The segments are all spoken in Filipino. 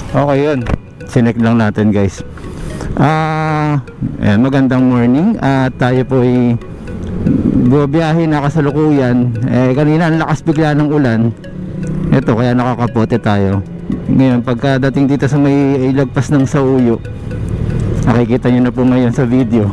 Okay yun, sinek lang natin guys. Ayan, magandang morning at tayo po ay bumabiyahe na kasalukuyan. Kanina ang lakas bigla ng ulan, ito kaya nakakapote tayo. Ngayon pagkadating dito sa may ilagpas ng Sauyo, nakikita nyo na po ngayon sa video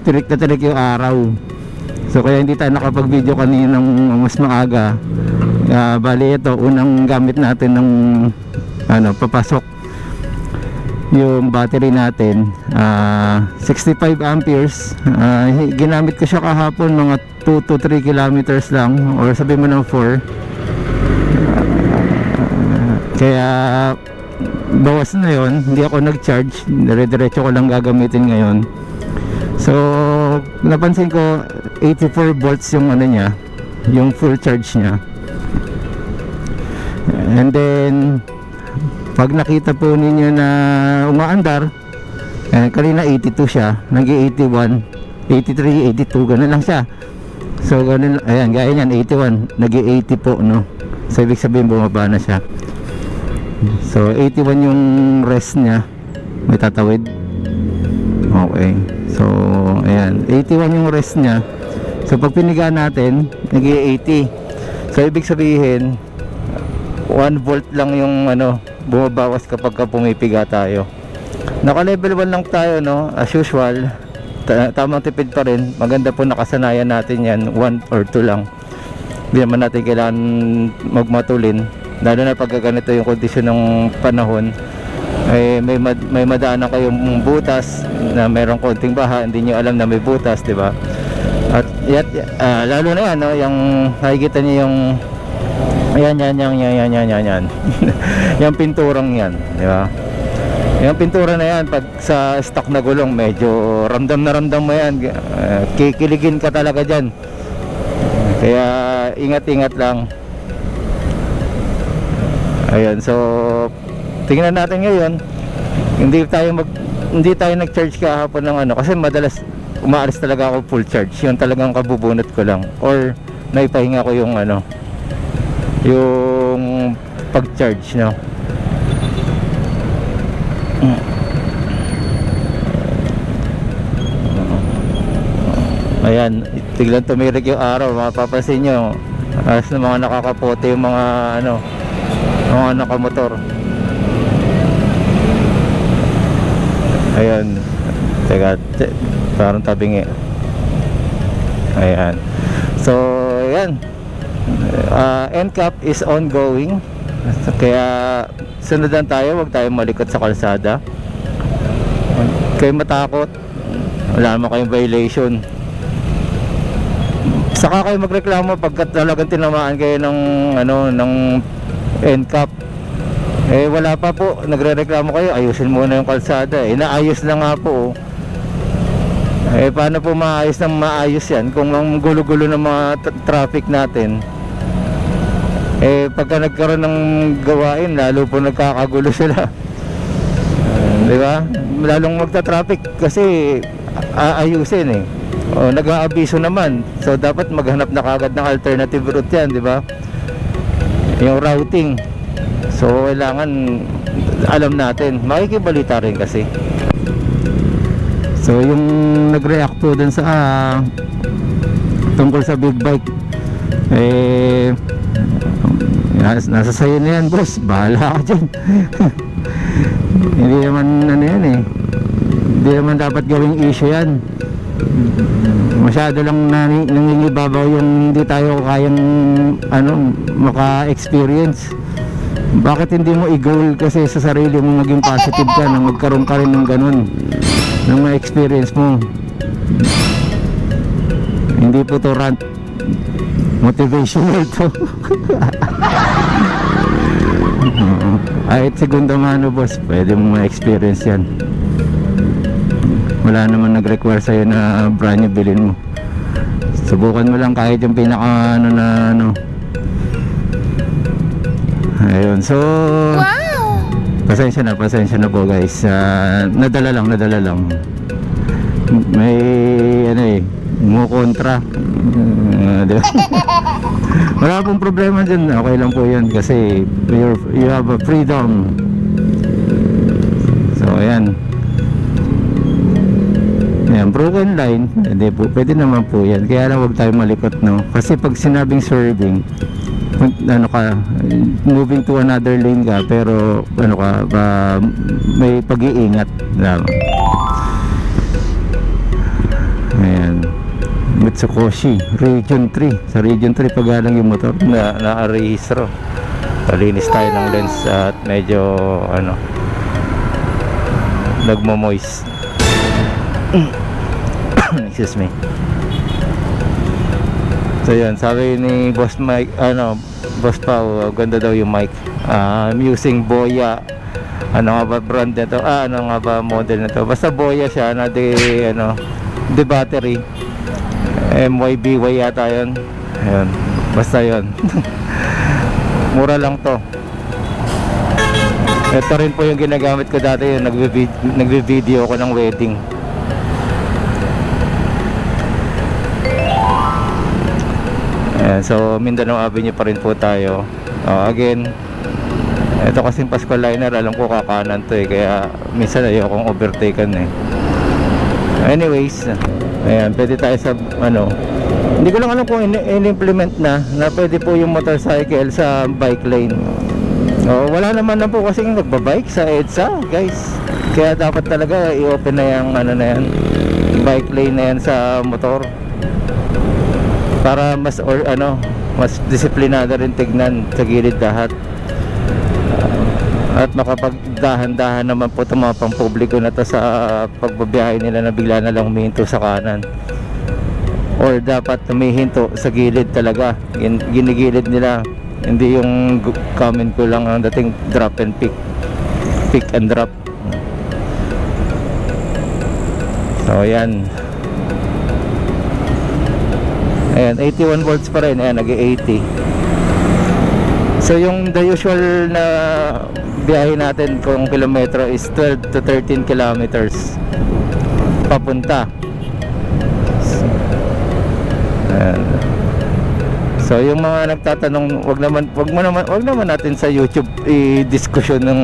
tirik na tirik yung araw. So kaya hindi tayo nakapag video kaninang mas maaga. Bali ito unang gamit natin ng papasok yung battery natin, 65 amperes. Ginamit ko siya kahapon mga 2 to 3 kilometers lang, or sabi mo ng 4. Kaya bawas na yon, hindi ako nag-charge, dire-diretso ko lang gagamitin ngayon. So napansin ko 84 volts yung niya, yung full charge niya. And then pag nakita po ninyo na umaandar, kanina 82 siya, nag-81, 83, 82, ganun lang siya. So ganun, ayan, gaya niyan, 81, nag-80 po, no? So ibig sabihin bumaba na siya. So 81 yung rest niya, may tatawid. Okay, so ayan, 81 yung rest niya. So pag piniga natin, nag-80. So ibig sabihin 1 volt lang yung bumabawas kapag pumipiga tayo. Naka level 1 lang tayo, no? As usual, tamang tipid pa rin. Maganda po, nakasanayan natin yan, 1 or 2 lang. Hindi naman natin kailangan magmatulin, lalo na pag ganito yung kondisyon ng panahon. May madaanan kayong butas na mayroong konting baha, hindi nyo alam na may butas, di ba? At lalo na yan, no? Yung nakikita nyo yung yan yung pinturang yan, di ba? Yung pintura na yan, pag sa stock na gulong, medyo ramdam na ramdam mo yan. Kikiligin ka talaga dyan. Kaya ingat-ingat lang. Ayun, so tingnan natin ngayon. Hindi tayo nag-charge kahapon ng kasi madalas umaalis talaga ako full charge. Yun talagang kabubunot ko lang, or naipahinga ko yung yung pag-charge, no? Ayan, tiglan tumirik yung araw, mapapansin nyo. As na mga nakakapote yung mga mga nakamotor. Ayan, teka, parang tabingi. Ayan, so ayan, NCAP is ongoing. Kaya sundan tayo, huwag tayong malikot sa kalsada. Kayo matakot, wala naman kayong violation. Saka kayo magreklamo pagkat talagang tinamaan kayo ng ng NCAP. Wala pa po, nagrereklamo kayo, ayusin muna yung kalsada. Naayos na nga po. Paano po maayos ng maayos yan kung ang gulo-gulo ng mga traffic natin? Pagka nagkaroon ng gawain, lalo po nagkakagulo sila. Di ba? Lalong magta-traffic kasi aayusin nag-aabiso naman. So dapat maghanap na kagad ng alternative route yan, di ba? Yung routing. So kailangan alam natin. Makikibalita rin kasi. So yung nag-react po dun sa tungkol sa big bike, nasa sayo na yan, boss, bahala ka dyan. Hindi naman hindi naman dapat gawing issue yan. Masyado lang nangingibabaw yung hindi tayo kayang maka-experience. Bakit hindi mo i-goal kasi sa sarili mo, maging positive ka na magkaroon ka rin ng ganun, ng ma-experience mo. Hindi po to rant, motivational to. Kahit segunda mano, boss, pwede mo ma-experience yan. Wala naman nag-require sa'yo na brand new bilhin mo. Subukan mo lang kahit yung pinaka ayun, so wow! Pasensya na po guys. Nadala lang. May mo kontra. Diba? Wala pong problema dyan, okay lang po yan kasi you have a freedom ayan. Ayan, broken line, hindi po, pwede naman po yan. Kaya lang huwag tayo malikot, no? Kasi pag sinabing swerving, ano ka, moving to another lane ka, pero ano ka, may pag-iingat lamang. Ayan, Mitsukoshi Region 3. Sa Region 3 pagalang yung motor na naarehistro. Palinis tayo ng lens at medyo ano, nagmo-moist. Excuse me. So yun, sabi ni Boss Mike, Boss Pao, ganda daw yung mic. I'm using Boya. Ano nga ba brand nito? Ano nga ba model nito? Basta Boya siya na the battery. MYBY yata yun. Ayun, basta yun. Mura lang to. Ito rin po yung ginagamit ko dati, yung nagbe-video ko ng wedding. Ayan, so Mindanao Avenue pa rin po tayo. Again, ito kasing Pasko liner, alam ko kakanan to kaya minsan ayokong overtaken Anyways, ayan, pwede tayo sa hindi ko lang alam kung in-implement na pwede po yung motorcycle sa bike lane. Wala naman na po kasing nagbabike sa EDSA, guys. Kaya dapat talaga i-open na yung bike lane na yan sa motor, para mas mas disiplinado rin tignan sa gilid lahat. At makapagdahan-dahan naman po itong mga pampubliko na to sa pagbabiyahe nila na bigla na lang humihinto sa kanan, or dapat humihinto sa gilid talaga, ginigilid nila, hindi yung comment ko lang ang dating drop and pick and drop. So ayan, 81 volts pa rin. Ayan, nag-80. So yung the usual na biyahe natin kung kilometro is 12 to 13 kilometers papunta. Ayan. So yung mga nagtatanong, wag naman natin sa YouTube i-discussion ng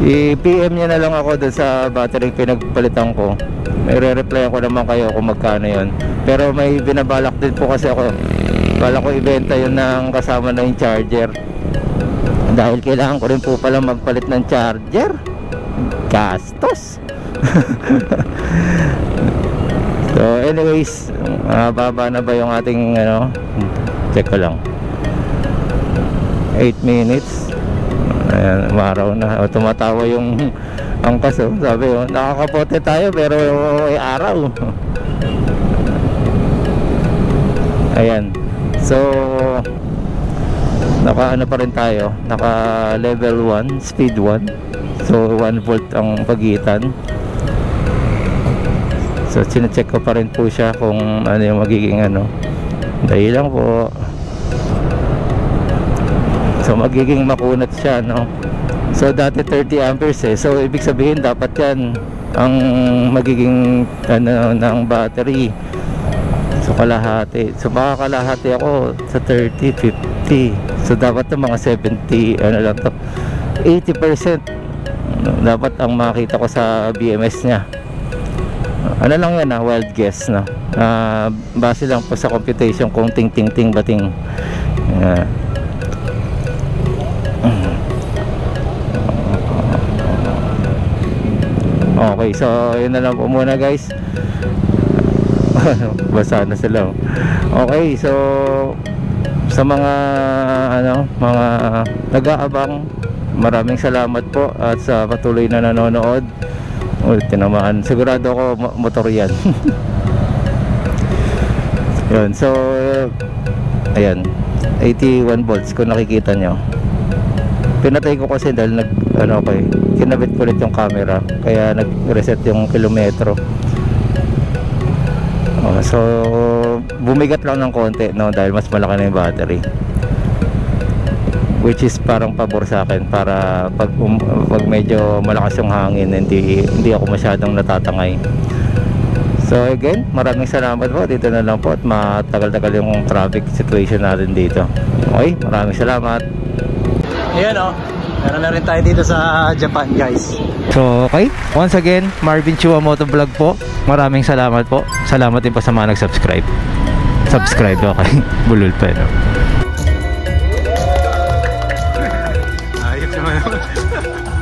i-PM niya na lang ako doon sa battery pinagpalitan ko. May re-reply ako naman kayo kung magkano yon. Pero may binabalak din po kasi ako, bala ko ibenta yun ng kasama na yung charger, dahil kailangan ko rin po pala magpalit ng charger. Gastos. So anyways, baba na ba yung ating check ko lang, 8 minutes. Ayan, umaraw na. Tumatawa yung angkas. Sabi nakakapote tayo pero ay araw. Ayan, so naka pa rin tayo, naka level 1, speed 1. So 1 volt ang pagitan. So sinecheck ko pa rin po siya kung ano yung magiging dahil lang po. So magiging makunat siya, so dati 30 amperes so ibig sabihin dapat yan ang magiging ng battery. So kalahati, so baka kalahati ako sa 30, 50. So dapat ng mga 70, lang to, 80% dapat ang makita ko sa BMS nya. Lang yan, wild guess base lang po sa computation kung ting bating. Okay, so yun na lang po muna, guys. Basa na sila. Okay, so sa mga mga nag-aabang, maraming salamat po at sa patuloy na nanonood. Tinamaan, sigurado ako motor yan. Yun, so ayan, 81 volts kung nakikita nyo. Pinatay ko kasi dahil kinabit ko ulit yung camera, kaya nag-reset yung kilometro. So bumigat lang ng konti dahil mas malaki na yung battery, which is parang pabor sa akin para pag medyo malakas yung hangin, hindi ako masyadong natatangay. So again, maraming salamat po. Dito na lang po at matagal-tagal yung traffic situation natin dito. Okay, maraming salamat. Ayan o. Meron na rin tayo dito sa Japan, guys. So, okay. Once again, Marvin Chua Motovlog po. Maraming salamat po. Salamat din po sa mga nag-subscribe. Subscribe, okay. Bulol pa, no? Ayos naman.